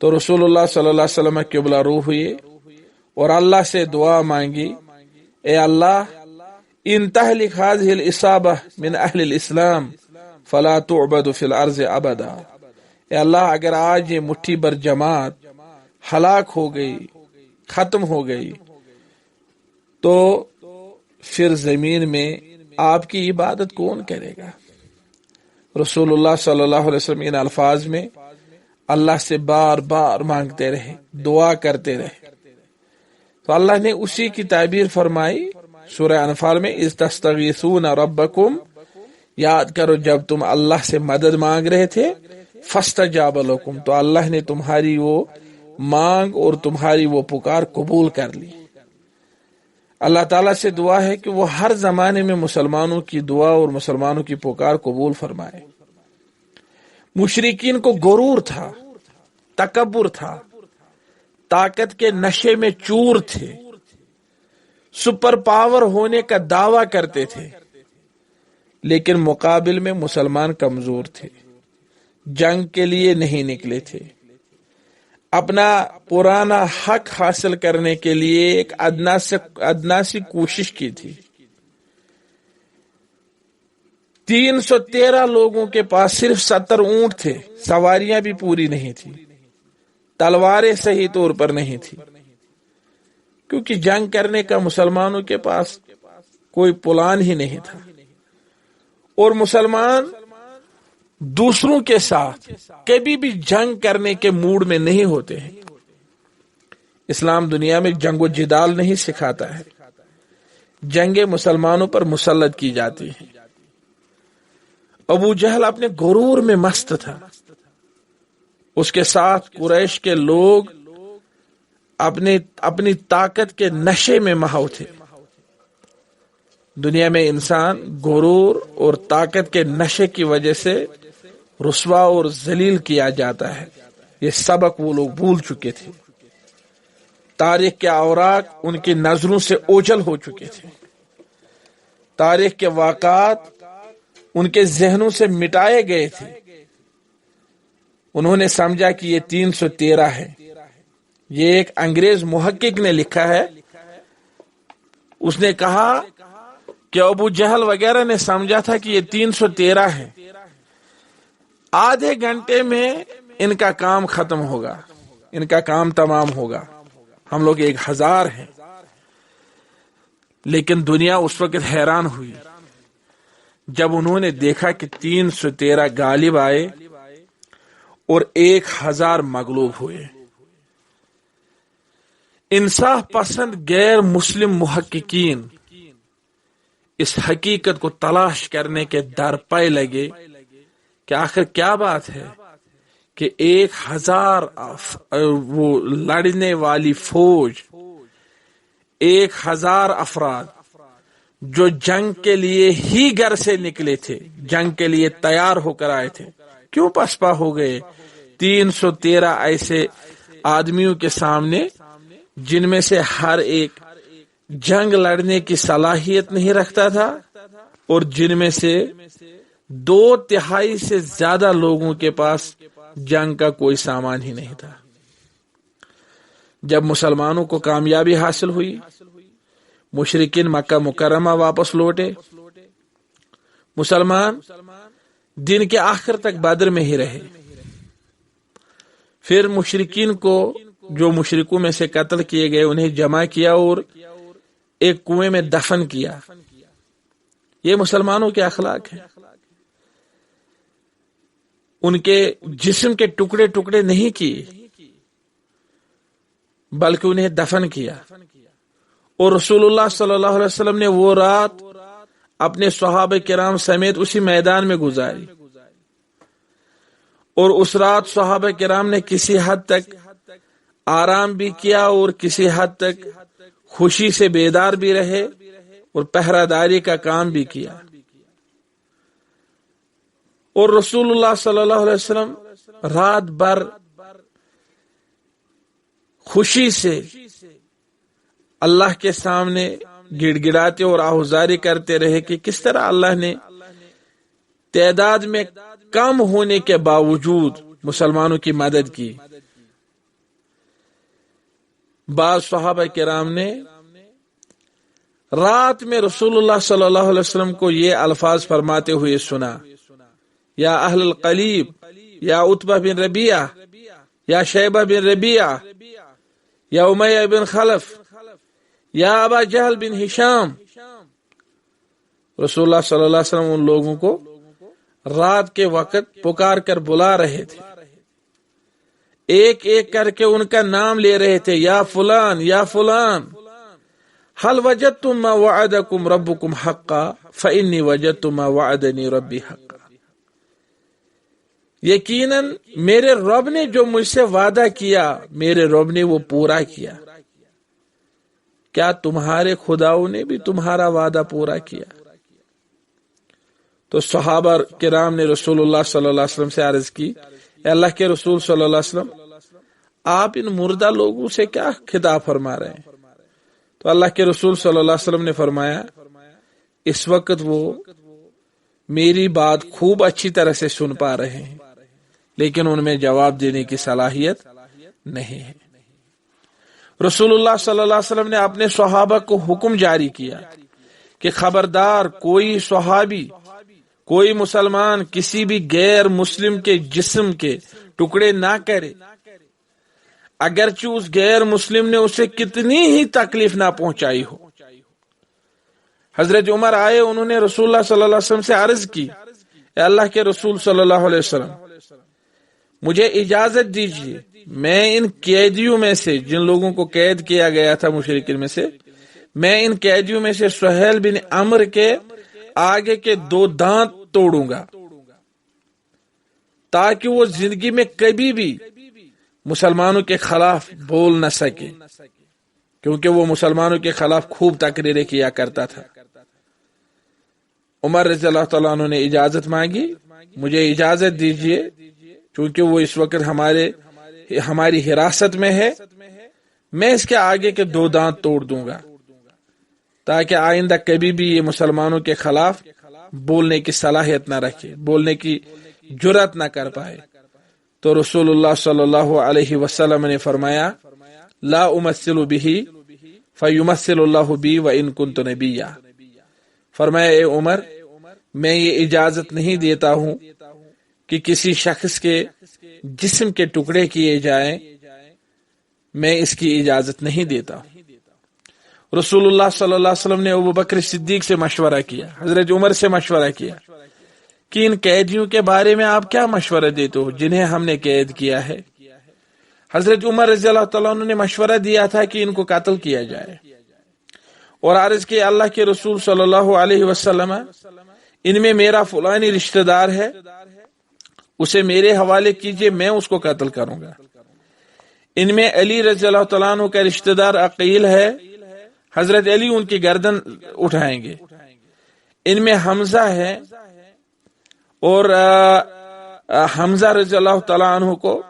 تو رسول اللہ صلی اللہ علیہ وسلم قبلہ روح ہوئے اور اللہ سے دعا مانگی، اے اللہ ان تہلک هذه الإصابة من اہل الاسلام فلا تعبد في الارض ابدا، اے اللہ اگر آج یہ مٹھی بر جماعت ہلاک ہو گئی، ختم ہو گئی، تو پھر زمین میں آپ کی عبادت کون کرے گا؟ رسول اللہ صلی اللہ علیہ وسلم ان الفاظ میں اللہ سے بار بار مانگتے رہے، دعا کرتے رہے، تو اللہ نے اسی کی تعبیر فرمائی سورہ انفال میں اذ تستغیثون ربکم، یاد کرو جب تم اللہ سے مدد مانگ رہے تھے، فاستجاب لکم، تو اللہ نے تمہاری وہ مانگ اور تمہاری وہ پکار قبول کر لی۔ اللہ تعالیٰ سے دعا ہے کہ وہ ہر زمانے میں مسلمانوں کی دعا اور مسلمانوں کی پکار قبول فرمائے۔ مشرکین کو غرور تھا، تکبر تھا، طاقت کے نشے میں چور تھے، سپر پاور ہونے کا دعویٰ کرتے تھے، لیکن مقابل میں مسلمان کمزور تھے، جنگ کے لیے نہیں نکلے تھے، اپنا پرانا حق حاصل کرنے کے لیے ایک ادنا سی کوشش کی تھی۔ 313 لوگوں کے پاس صرف 70 اونٹ تھے، سواریاں بھی پوری نہیں تھی، تلواریں صحیح طور پر نہیں تھی، کیونکہ جنگ کرنے کا مسلمانوں کے پاس کوئی پلان ہی نہیں تھا، اور مسلمان دوسروں کے ساتھ کبھی بھی جنگ کرنے کے موڈ میں نہیں ہوتے ہیں۔ اسلام دنیا میں جنگ و جدال نہیں سکھاتا ہے، جنگیں مسلمانوں پر مسلط کی جاتی ہیں۔ ابو جہل اپنے غرور میں مست تھا، اس کے ساتھ قریش کے لوگ اپنی طاقت کے نشے میں محو تھے۔ دنیا میں انسان غرور اور طاقت کے نشے کی وجہ سے رسوا اور ذلیل کیا جاتا ہے. یہ سبق وہ لوگ بھول چکے تھے. تاریخ کے اوراق ان کی نظروں سے اوجھل ہو چکے تھے. تاریخ کے واقعات ان کے ذہنوں سے مٹائے گئے تھے. انہوں نے سمجھا کہ یہ 313 ہے. یہ ایک انگریز محقق نے لکھا ہے. اس نے کہا کہ ابو جہل وغیرہ نے سمجھا تھا کہ یہ 313 ہے. آدھے گھنٹے میں ان کا کام ختم ہوگا, ان کا کام تمام ہوگا. ہم لوگ 1000 ہیں. لیکن دنیا اس وقت حیران ہوئی جب انہوں نے دیکھا کہ 313 غالب آئے اور 1000 مغلوب ہوئے. انصاف پسند غیر مسلم محققین اس حقیقت کو تلاش کرنے کے در پے لگے کہ آخر کیا بات ہے کہ 1000 وہ لڑنے والی فوج, 1000 افراد جو جنگ کے لیے ہی گھر سے نکلے تھے, جنگ کے لیے تیار ہو کر آئے تھے, کیوں پسپا ہو گئے 313 ایسے آدمیوں کے سامنے جن میں سے ہر ایک جنگ لڑنے کی صلاحیت نہیں رکھتا تھا اور جن میں سے 2/3 سے زیادہ لوگوں کے پاس جنگ کا کوئی سامان ہی نہیں تھا. جب مسلمانوں کو کامیابی حاصل ہوئی, مشرکین مکہ مکرمہ واپس لوٹے. مسلمان دن کے آخر تک بدر میں ہی رہے. پھر مشرکین کو, جو مشرکوں میں سے قتل کیے گئے, انہیں جمع کیا اور ایک کنویں میں دفن کیا. یہ مسلمانوں کے اخلاق ہیں. ان کے جسم کے ٹکڑے ٹکڑے نہیں کیے بلکہ انہیں دفن کیا. اور رسول اللہ صلی اللہ علیہ وسلم نے وہ رات اپنے صحابہ کرام سمیت اسی میدان میں گزاری. اور اس رات صحابہ کرام نے کسی حد تک آرام بھی کیا اور کسی حد تک خوشی سے بیدار بھی رہے اور پہرہ داری کا کام بھی کیا. اور رسول اللہ صلی اللہ علیہ وسلم رات بھر خوشی سے اللہ کے سامنے گڑ گڑاتے اور آہوزاری کرتے رہے کہ کس طرح اللہ نے تعداد میں کم ہونے کے باوجود مسلمانوں کی مدد کی. بعض صحابہ کرام نے رات میں رسول اللہ صلی اللہ علیہ وسلم کو یہ الفاظ فرماتے ہوئے سنا, یا اہل القلیب, یا عتبہ بن ربیعہ, یا شیبہ بن ربیعہ, یا امیہ بن خلف, یا ابا جہل بن ہشام. رسول اللہ صلی اللہ علیہ وسلم ان لوگوں کو رات کے وقت پکار کر بلا رہے تھے, ایک ایک کر کے ان کا نام لے رہے تھے, یا فلان یا فلان, هل وجدتم ما وعدكم ربكم حقا فإني وجدت ما وعدني ربي حقا. یقیناً میرے رب نے جو مجھ سے وعدہ کیا, میرے رب نے وہ پورا کیا. کیا تمہارے خداؤں نے بھی تمہارا وعدہ پورا کیا؟ تو صحابہ کرام نے رسول اللہ صلی اللہ علیہ وسلم سے عرض کی, اے اللہ کے رسول صلی اللہ علیہ وسلم, آپ ان مردہ لوگوں سے کیا خطاب فرما رہے ہیں؟ تو اللہ کے رسول صلی اللہ علیہ وسلم نے فرمایا, اس وقت وہ میری بات خوب اچھی طرح سے سن پا رہے ہیں لیکن ان میں جواب دینے کی صلاحیت نہیں ہے. رسول اللہ صلی اللہ علیہ وسلم نے اپنے صحابہ کو حکم جاری کیا کہ خبردار کوئی صحابی, کوئی مسلمان کسی بھی غیر مسلم کے جسم کے ٹکڑے نہ کرے, اگرچہ اس غیر مسلم نے اسے کتنی ہی تکلیف نہ پہنچائی ہو. حضرت عمر آئے, انہوں نے رسول اللہ صلی اللہ علیہ وسلم سے عرض کی, اے اللہ کے رسول صلی اللہ علیہ وسلم, مجھے اجازت دیجیے میں ان قیدیوں میں سے, جن لوگوں کو قید کیا گیا تھا مشرکین میں سے, میں ان قیدیوں میں سے سہیل بن عمرو کے آگے کے 2 دانت توڑوں گا تاکہ وہ زندگی میں کبھی بھی مسلمانوں کے خلاف بول نہ سکے, کیونکہ وہ مسلمانوں کے خلاف خوب تقریریں کیا کرتا تھا. عمر رضی اللہ تعالیٰ عنہ نے اجازت مانگی، مجھے اجازت دیجیے چونکہ وہ اس وقت ہماری حراست میں ہے، میں اس کے آگے کے 2 دانت توڑ دوں گا تاکہ آئندہ کبھی بھی یہ مسلمانوں کے خلاف بولنے کی صلاحیت نہ رکھے، بولنے کی جرات نہ کر پائے۔ تو رسول اللہ صلی اللہ علیہ وسلم نے فرمایا لا امثل به فیمثل اللہ بی وان کنت نبیا، فرمایا اے عمر میں یہ اجازت نہیں دیتا ہوں کہ کسی شخص کے جسم کے ٹکڑے کیے جائیں، میں اس کی اجازت نہیں دیتا ہوں۔ رسول اللہ صلی اللہ علیہ وسلم نے ابو بکر صدیق سے مشورہ کیا، حضرت عمر سے مشورہ کیا کہ ان قیدیوں کے بارے میں آپ کیا مشورہ دیتے ہو جنہیں ہم نے قید کیا ہے؟ حضرت عمر رضی اللہ تعالیٰ عنہ نے مشورہ دیا تھا کہ ان کو قتل کیا جائے، اور عرض کہ اللہ کے رسول صلی اللہ علیہ وسلم ان میں میرا فلانی رشتہ دار ہے، اسے میرے حوالے کیجئے، میں اس کو قتل کروں گا۔ ان میں علی رضی اللہ تعالیٰ عنہ کا رشتہ دار عقیل ہے، حضرت علی ان کی گردن اٹھائیں گے۔ ان میں حمزہ ہے، اور حمزہ رضی اللہ تعالیٰ عنہ کو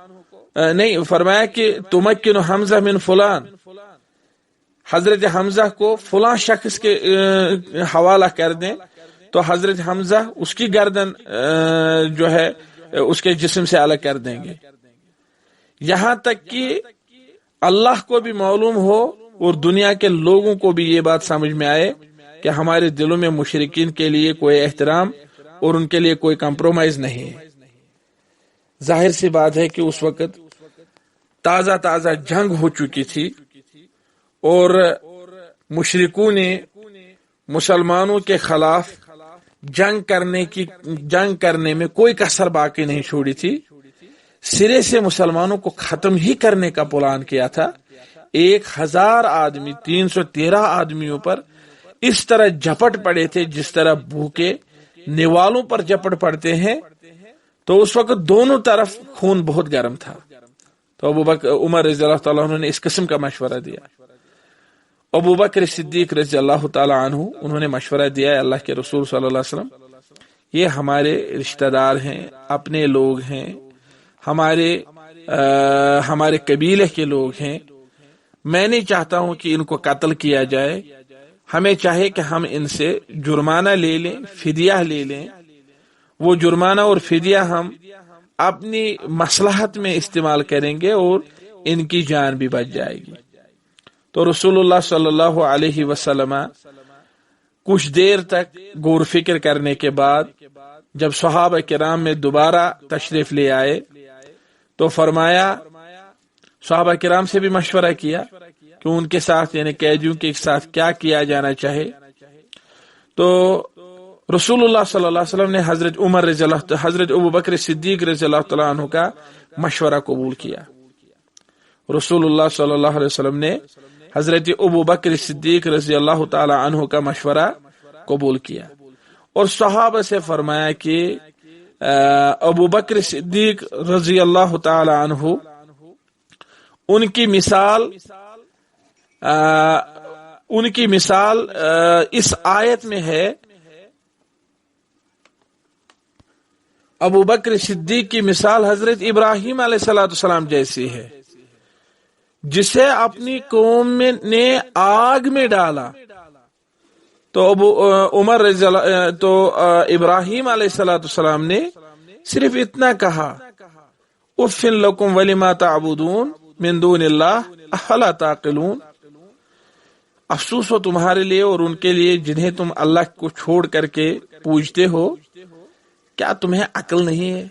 نہیں فرمایا کہ تمکن حمزہ من فلان، حضرت حمزہ کو فلاں شخص کے حوالہ کر دیں تو حضرت حمزہ اس کی گردن جو ہے اس کے جسم سے الگ کر دیں گے، یہاں تک کہ اللہ کو بھی معلوم ہو اور دنیا کے لوگوں کو بھی یہ بات سمجھ میں آئے کہ ہمارے دلوں میں مشرکین کے لیے کوئی احترام اور ان کے لیے کوئی کمپرومائز نہیں ہے۔ ظاہر سی بات ہے کہ اس وقت تازہ جنگ ہو چکی تھی اور مشرکوں نے مسلمانوں کے خلاف جنگ کرنے میں کوئی کسر باقی نہیں چھوڑی تھی، سرے سے مسلمانوں کو ختم ہی کرنے کا پلان کیا تھا۔ 1000 آدمی 313 آدمیوں پر اس طرح جھپٹ پڑے تھے جس طرح بھوکے نیوالوں پر جھپٹ پڑتے ہیں، تو اس وقت دونوں طرف خون بہت گرم تھا۔ تو ابو بکر عمر رضی اللہ تعالیٰ عنہ نے اس قسم کا مشورہ دیا۔ ابو بکر صدیق رضی اللہ تعالیٰ عنہ انہوں نے مشورہ دیا، اللہ کے رسول صلی اللہ علیہ وسلم یہ ہمارے رشتہ دار ہیں، اپنے لوگ ہیں، ہمارے قبیلے کے لوگ ہیں، میں نہیں چاہتا ہوں کہ ان کو قتل کیا جائے، ہمیں چاہے کہ ہم ان سے جرمانہ لے لیں، فدیہ لے لیں، وہ جرمانہ اور فدیہ ہم اپنی مصلحت میں استعمال کریں گے اور ان کی جان بھی بچ جائے گی۔ تو رسول اللہ صلی اللہ علیہ وسلم کچھ دیر تک غور فکر کرنے کے بعد جب صحابہ کرام میں دوبارہ تشریف لے آئے تو فرمایا، صحابہ کرام سے بھی مشورہ کیا کہ ان کے ساتھ یعنی قیدیوں کے ساتھ کیا کیا جانا چاہے، تو رسول اللہ صلی اللہ علیہ وسلم نے حضرت ابو بکر صدیق رضی اللہ تعالیٰ عنہ کا مشورہ قبول کیا۔ رسول اللہ صلی اللہ علیہ وسلم نے حضرت ابو بکر صدیق رضی اللہ تعالیٰ عنہ کا مشورہ قبول کیا اور صحابہ سے فرمایا کہ ابو بکر صدیق رضی اللہ تعالیٰ عنہ ان کی مثال اس آیت میں ہے۔ ابو بکر صدیق کی مثال حضرت ابراہیم علیہ السلام جیسی ہے، جسے اپنی قوم نے آگ میں ڈالا تو ابراہیم علیہ السلام نے صرف اتنا کہا، اف لکم ولما تعبدون من دون اللہ افلا تعقلون، افسوس ہو تمہارے لیے اور ان کے لیے جنہیں تم اللہ کو چھوڑ کر کے پوجتے ہو، کیا تمہیں عقل نہیں ہے؟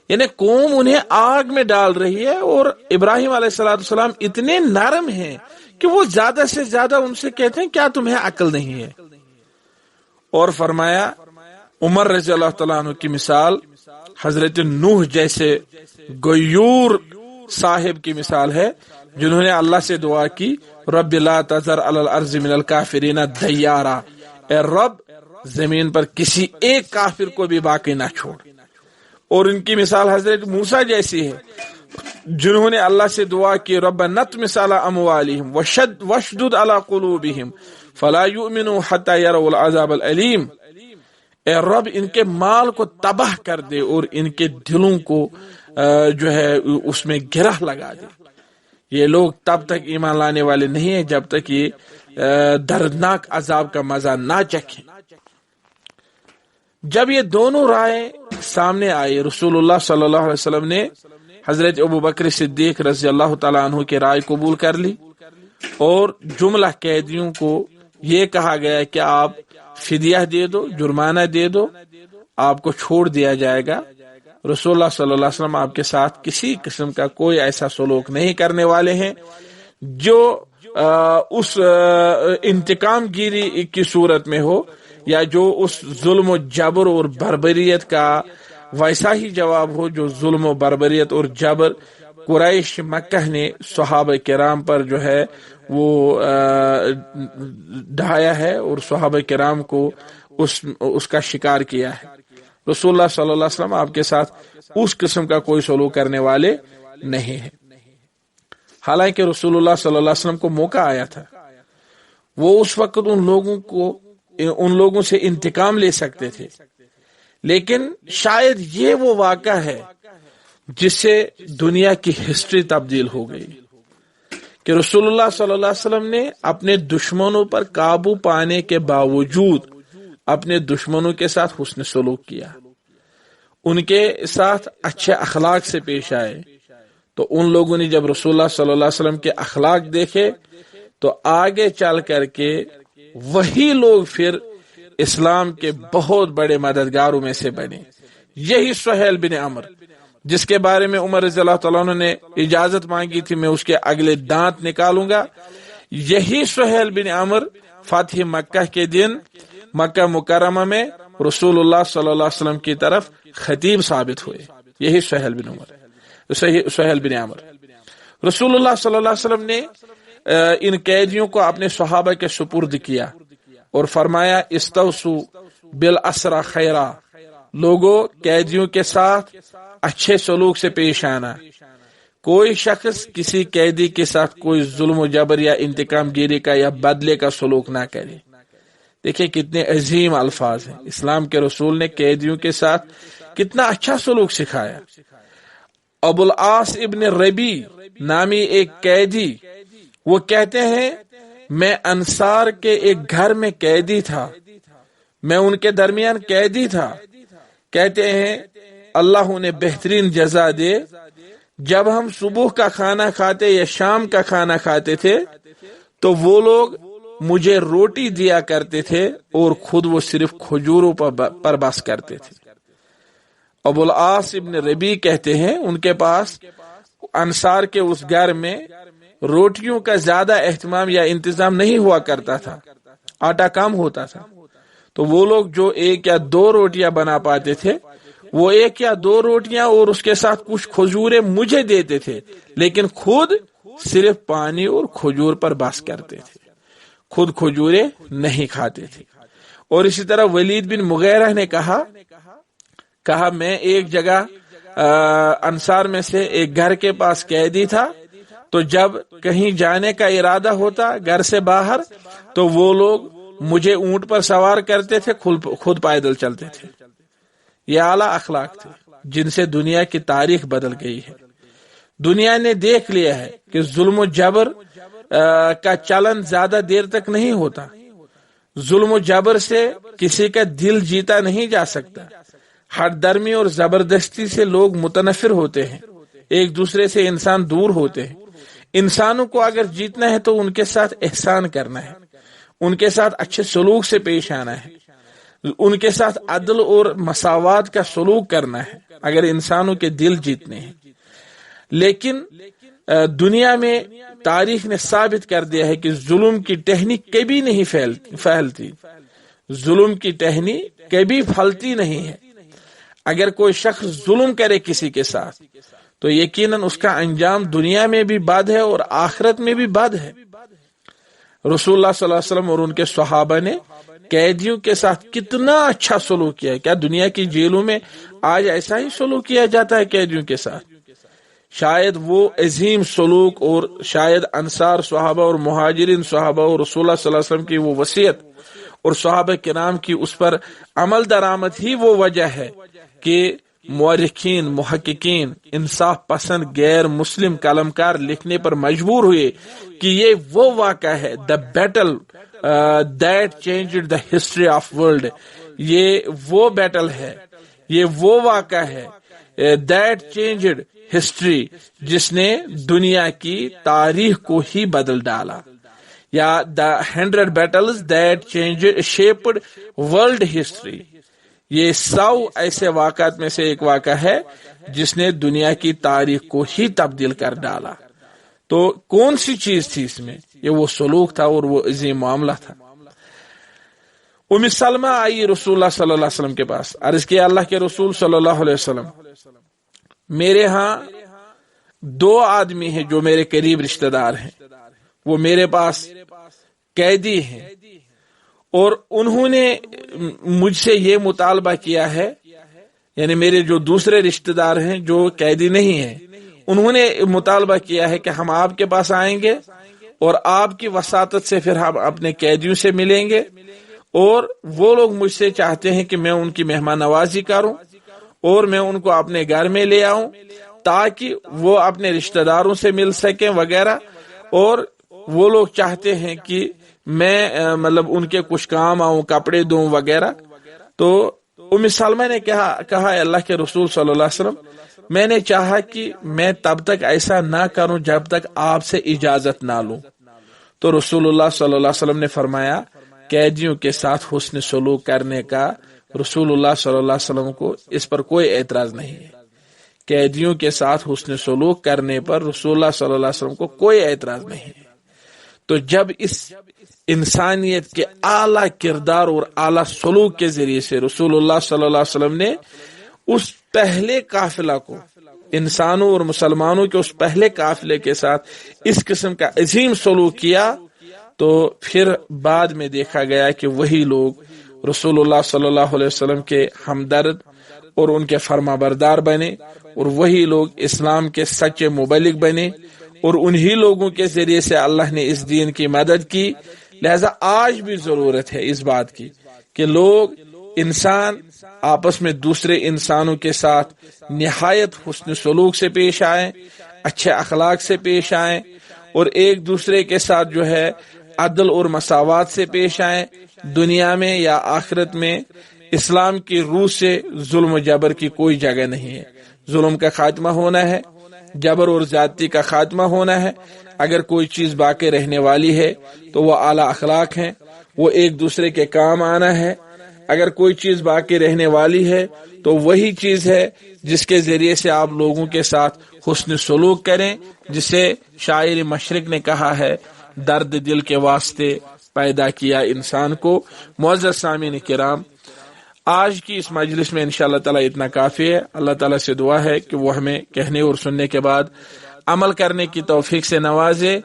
یعنی قوم انہیں آگ میں ڈال رہی ہے اور ابراہیم علیہ السلام اتنے نرم ہیں کہ وہ زیادہ سے زیادہ ان سے کہتے ہیں کیا تمہیں عقل نہیں ہے؟ اور فرمایا عمر رضی اللہ تعالیٰ عنہ کی مثال حضرت نوح جیسے غیور صاحب کی مثال ہے، جنہوں نے اللہ سے دعا کی رب لا تذر علی الارض من الکافرین دیارا، اے رب زمین پر کسی ایک کافر کو بھی باقی نہ چھوڑ۔ اور ان کی مثال حضرت موسیٰ جیسی ہے، جنہوں نے اللہ سے دعا کی رب نطمس علی اموالہم وشدد علی قلوبہم فلا یؤمنوا حتی یروا العذاب العلیم، اے رب ان کے مال کو تباہ کر دے اور ان کے دلوں کو جو ہے اس میں گرہ لگا دے. یہ لوگ تب تک ایمان لانے والے نہیں ہیں جب تک یہ دردناک عذاب کا مزہ نہ چکھیں. جب یہ دونوں رائے سامنے آئی، رسول اللہ صلی اللہ علیہ وسلم نے حضرت ابوبکر صدیق رضی اللہ تعالیٰ عنہ کی رائے قبول کر لی، اور جملہ قیدیوں کو یہ کہا گیا کہ آپ فدیہ دے دو، جرمانہ دے دو، آپ کو چھوڑ دیا جائے گا. رسول اللہ صلی اللہ علیہ وسلم آپ کے ساتھ کسی قسم کا کوئی ایسا سلوک نہیں کرنے والے ہیں جو اس انتقام گیری کی صورت میں ہو، یا جو اس ظلم و جبر اور بربریت کا ویسا ہی جواب ہو جو ظلم و بربریت اور جبر قریش مکہ نے صحابہ کرام پر جو ہے وہ ڈھایا ہے اور صحابہ کرام کو اس کا شکار کیا ہے. رسول اللہ صلی اللہ علیہ وسلم آپ کے ساتھ اس قسم کا کوئی سلوک کرنے والے نہیں ہیں. حالانکہ رسول اللہ صلی اللہ علیہ وسلم کو موقع آیا تھا، وہ اس وقت ان لوگوں سے انتقام لے سکتے تھے، لیکن شاید یہ وہ واقعہ ہے جس سے دنیا کی ہسٹری تبدیل ہو گئی کہ رسول اللہ صلی اللہ علیہ وسلم نے اپنے دشمنوں پر قابو پانے کے باوجود اپنے دشمنوں کے ساتھ حسن سلوک کیا، ان کے ساتھ اچھے اخلاق سے پیش آئے. تو ان لوگوں نے جب رسول اللہ صلی اللہ علیہ وسلم کے اخلاق دیکھے تو آگے چل کر کے وہی لوگ پھر اسلام کے بہت بڑے مددگاروں میں سے بنے. یہی سہیل بن عمر جس کے بارے میں عمر رضی اللہ تعالیٰ عنہ نے اجازت مانگی تھی میں اس کے اگلے دانت نکالوں گا، یہی سہیل بن عمر فتح مکہ کے دن مکہ مکرمہ میں رسول اللہ صلی اللہ علیہ وسلم کی طرف خطیب ثابت ہوئے. یہی سہیل بن عمر. رسول اللہ صلی اللہ علیہ وسلم نے ان قیدیوں کو اپنے صحابہ کے سپرد کیا اور فرمایا استوصوا بالاسری خیرا، لوگوں قیدیوں کے ساتھ اچھے سلوک سے پیش آنا. کوئی شخص کسی قیدی کے ساتھ کوئی ظلم و جبر یا انتقام گیری کا یا بدلے کا سلوک نہ کرے. دیکھیں کتنے عظیم الفاظ ہیں. اسلام کے رسول نے قیدیوں کے ساتھ کتنا اچھا سلوک سکھایا. ابو العاص ابن ربی نامی ایک قیدی، وہ کہتے ہیں میں انصار کے ایک گھر میں قیدی تھا، میں ان کے درمیان قیدی تھا. کہتے ہیں اللہ انہیں بہترین جزا دے، جب ہم صبح کا کھانا کھاتے یا شام کا کھانا کھاتے تھے تو وہ لوگ مجھے روٹی دیا کرتے تھے اور خود وہ صرف کھجوروں پر بس کرتے تھے. ابو العاص ابن ربی کہتے ہیں ان کے پاس انصار کے اس گھر میں روٹیوں کا زیادہ اہتمام یا انتظام نہیں ہوا کرتا تھا، آٹا کم ہوتا تھا، تو وہ لوگ جو ایک یا دو روٹیاں بنا پاتے تھے وہ ایک یا دو روٹیاں اور اس کے ساتھ کچھ کھجوریں مجھے دیتے تھے، لیکن خود صرف پانی اور کھجور پر بس کرتے تھے، خود کھجوریں نہیں کھاتے تھے. اور اسی طرح ولید بن مغیرہ نے کہا میں ایک جگہ انصار میں سے ایک گھر کے پاس قیدی تھا، تو جب کہیں جانے کا ارادہ ہوتا گھر سے باہر تو وہ لوگ مجھے اونٹ پر سوار کرتے تھے، خود پیدل چلتے تھے. یہ اعلیٰ اخلاق تھے جن سے دنیا کی تاریخ بدل گئی ہے. دنیا نے دیکھ لیا ہے کہ ظلم و جبر کا چلن زیادہ دیر تک نہیں ہوتا. ظلم و جبر سے کسی کا دل جیتا نہیں جا سکتا. ہر درمی اور زبردستی سے لوگ متنفر ہوتے ہیں، ایک دوسرے سے انسان دور ہوتے ہیں. انسانوں کو اگر جیتنا ہے تو ان کے ساتھ احسان کرنا ہے، ان کے ساتھ اچھے سلوک سے پیش آنا ہے، ان کے ساتھ عدل اور مساوات کا سلوک کرنا ہے اگر انسانوں کے دل جیتنے ہیں. لیکن دنیا میں تاریخ نے ثابت کر دیا ہے کہ ظلم کی ٹہنی کبھی نہیں پھیلتی، ظلم کی ٹہنی کبھی پھلتی نہیں ہے. اگر کوئی شخص ظلم کرے کسی کے ساتھ تو یقیناً اس کا انجام دنیا میں بھی بد ہے اور آخرت میں بھی بد ہے. رسول اللہ صلی اللہ علیہ وسلم اور ان کے صحابہ نے قیدیوں کے ساتھ کتنا اچھا سلوک کیا ہے. کیا دنیا کی جیلوں میں آج ایسا ہی سلوک کیا جاتا ہے قیدیوں کے ساتھ؟ شاید وہ عظیم سلوک اور شاید انصار صحابہ اور مہاجرین صحابہ اور رسول اللہ صلی اللہ علیہ وسلم کی وہ وصیت اور صحابہ کرام کی اس پر عمل درآمد ہی وہ وجہ ہے کہ مورخین، محققین، انصاف پسند غیر مسلم قلمکار لکھنے پر مجبور ہوئے کہ یہ وہ واقعہ ہے، the battle that changed the history of world, یہ وہ بیٹل ہے، یہ وہ واقعہ ہے دیٹ چینجڈ ہسٹری، جس نے دنیا کی تاریخ کو ہی بدل ڈالا، یا دا 100 Beatles that shaped world history, یہ 100 ایسے واقعات میں سے ایک واقعہ ہے جس نے دنیا کی تاریخ کو ہی تبدیل کر ڈالا۔ تو کون سی چیز تھی اس میں؟ یہ وہ سلوک تھا اور وہ عظیم معاملہ تھا۔ ام سلمہ آئی رسول اللہ صلی اللہ علیہ وسلم کے پاس، عرض کیا اللہ کے رسول صلی اللہ علیہ وسلم، میرے ہاں 2 آدمی ہیں جو میرے قریب رشتہ دار ہیں، وہ میرے پاس قیدی ہیں، اور انہوں نے مجھ سے یہ مطالبہ کیا ہے، یعنی میرے جو دوسرے رشتہ دار ہیں جو قیدی نہیں ہیں، انہوں نے مطالبہ کیا ہے کہ ہم آپ کے پاس آئیں گے اور آپ کی وساطت سے پھر ہم اپنے قیدیوں سے ملیں گے، اور وہ لوگ مجھ سے چاہتے ہیں کہ میں ان کی مہمان نوازی کروں اور میں ان کو اپنے گھر میں لے آؤں تاکہ وہ اپنے رشتہ داروں سے مل سکیں وغیرہ، اور وہ لوگ چاہتے ہیں کہ میں ان کے کچھ کام آؤں، کپڑے دوں وغیرہ۔ تو ام سلمہ نے کہا اللہ کے رسول صلی اللہ علیہ وسلم، میں نے چاہا کہ میں تب تک ایسا نہ کروں جب تک آپ سے اجازت نہ لوں۔ تو رسول اللہ صلی اللہ علیہ وسلم نے فرمایا، قیدیوں کے ساتھ حسن سلوک کرنے کا رسول اللہ صلی اللہ علیہ وسلم کو اس پر کوئی اعتراض نہیں ہے، قیدیوں کے ساتھ حسن سلوک کرنے پر رسول اللہ صلی اللہ علیہ وسلم کو کوئی اعتراض نہیں ہے۔ تو جب اس انسانیت کے اعلیٰ کردار اور اعلیٰ سلوک کے ذریعے سے رسول اللہ صلی اللہ علیہ وسلم نے اس پہلے قافلہ کو، انسانوں اور مسلمانوں کے اس پہلے قافلے کے ساتھ اس قسم کا عظیم سلوک کیا، تو پھر بعد میں دیکھا گیا کہ وہی لوگ رسول اللہ صلی اللہ علیہ وسلم کے ہمدرد اور ان کے فرما بردار بنے، اور وہی لوگ اسلام کے سچے مبلغ بنے، اور انہی لوگوں کے ذریعے سے اللہ نے اس دین کی مدد کی۔ لہذا آج بھی ضرورت ہے اس بات کی کہ لوگ، انسان آپس میں دوسرے انسانوں کے ساتھ نہایت حسن سلوک سے پیش آئیں، اچھے اخلاق سے پیش آئیں، اور ایک دوسرے کے ساتھ جو ہے عدل اور مساوات سے پیش آئیں۔ دنیا میں یا آخرت میں اسلام کی روح سے ظلم و جبر کی کوئی جگہ نہیں ہے۔ ظلم کا خاتمہ ہونا ہے، جبر اور زیادتی کا خاتمہ ہونا ہے۔ اگر کوئی چیز باقی رہنے والی ہے تو وہ اعلیٰ اخلاق ہیں، وہ ایک دوسرے کے کام آنا ہے۔ اگر کوئی چیز باقی رہنے والی ہے تو وہی چیز ہے جس کے ذریعے سے آپ لوگوں کے ساتھ حسن سلوک کریں، جسے شاعر مشرق نے کہا ہے، درد دل کے واسطے پیدا کیا انسان کو۔ معزز سامعین کرام، آج کی اس مجلس میں انشاءاللہ تعالی اتنا کافی ہے۔ اللہ تعالیٰ سے دعا ہے کہ وہ ہمیں کہنے اور سننے کے بعد عمل کرنے کی توفیق سے نوازے۔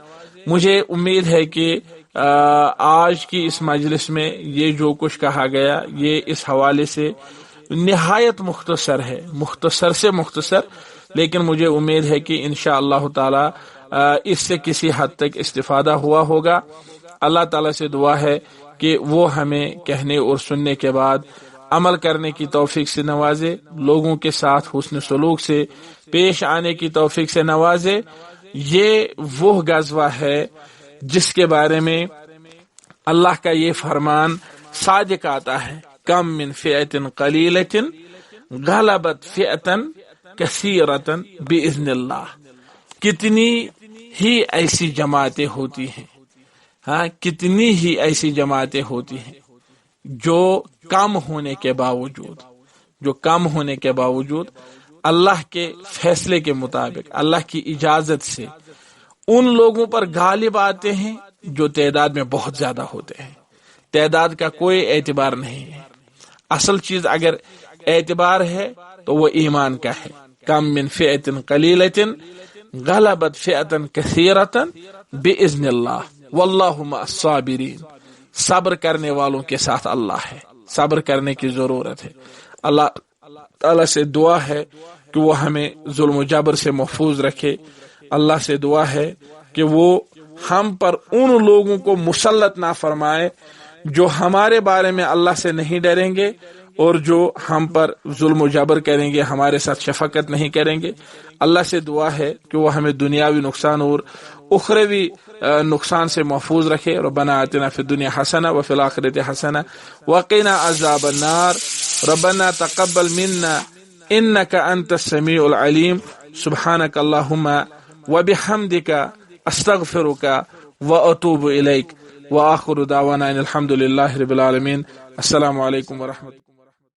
مجھے امید ہے کہ آج کی اس مجلس میں یہ جو کچھ کہا گیا، یہ اس حوالے سے نہایت مختصر ہے، مختصر سے مختصر، لیکن مجھے امید ہے کہ انشاءاللہ تعالی اس سے کسی حد تک استفادہ ہوا ہوگا۔ اللہ تعالیٰ سے دعا ہے کہ وہ ہمیں کہنے اور سننے کے بعد عمل کرنے کی توفیق سے نوازے، لوگوں کے ساتھ حسن سلوک سے پیش آنے کی توفیق سے نوازے۔ یہ وہ غزوہ ہے جس کے بارے میں اللہ کا یہ فرمان صادق آتا ہے، کم من فئۃ قلیلۃ غلبت فئۃ کثیرۃ باذن اللہ۔ کتنی ہی ایسی جماعتیں ہوتی ہیں، کتنی ہی ایسی جماعتیں ہوتی ہیں جو کم ہونے کے باوجود اللہ کے فیصلے کے مطابق، اللہ کی اجازت سے ان لوگوں پر غالب آتے ہیں جو تعداد میں بہت زیادہ ہوتے ہیں۔ تعداد کا کوئی اعتبار نہیں ہے، اصل چیز اگر اعتبار ہے تو وہ ایمان کا ہے۔ کم من فئۃ قلیلۃ غلبت فئۃ کثیرۃ باذن اللہ واللہ مع الصابرین۔ صبر کرنے والوں کے ساتھ اللہ ہے، صبر کرنے کی ضرورت ہے۔ اللہ تعالیٰ سے دعا ہے کہ وہ ہمیں ظلم و جبر سے محفوظ رکھے۔ اللہ سے دعا ہے کہ وہ ہم پر ان لوگوں کو مسلط نہ فرمائے جو ہمارے بارے میں اللہ سے نہیں ڈریں گے اور جو ہم پر ظلم و جبر کریں گے، ہمارے ساتھ شفقت نہیں کریں گے۔ اللہ سے دعا ہے کہ وہ ہمیں دنیاوی نقصان اور اخروی نقصان سے محفوظ رکھے۔ ربنا آتنا فی الدنیا حسنہ وفی الآخرۃ حسنہ وقنا عذاب النار ربنا تقبل منا انک انت السمیع العلیم سبحانک اللہم وبحمدک استغفرک واتوب الیک وآخر دعوانا ان الحمد للہ رب العالمین۔ السلام علیکم ورحمۃ اللہ۔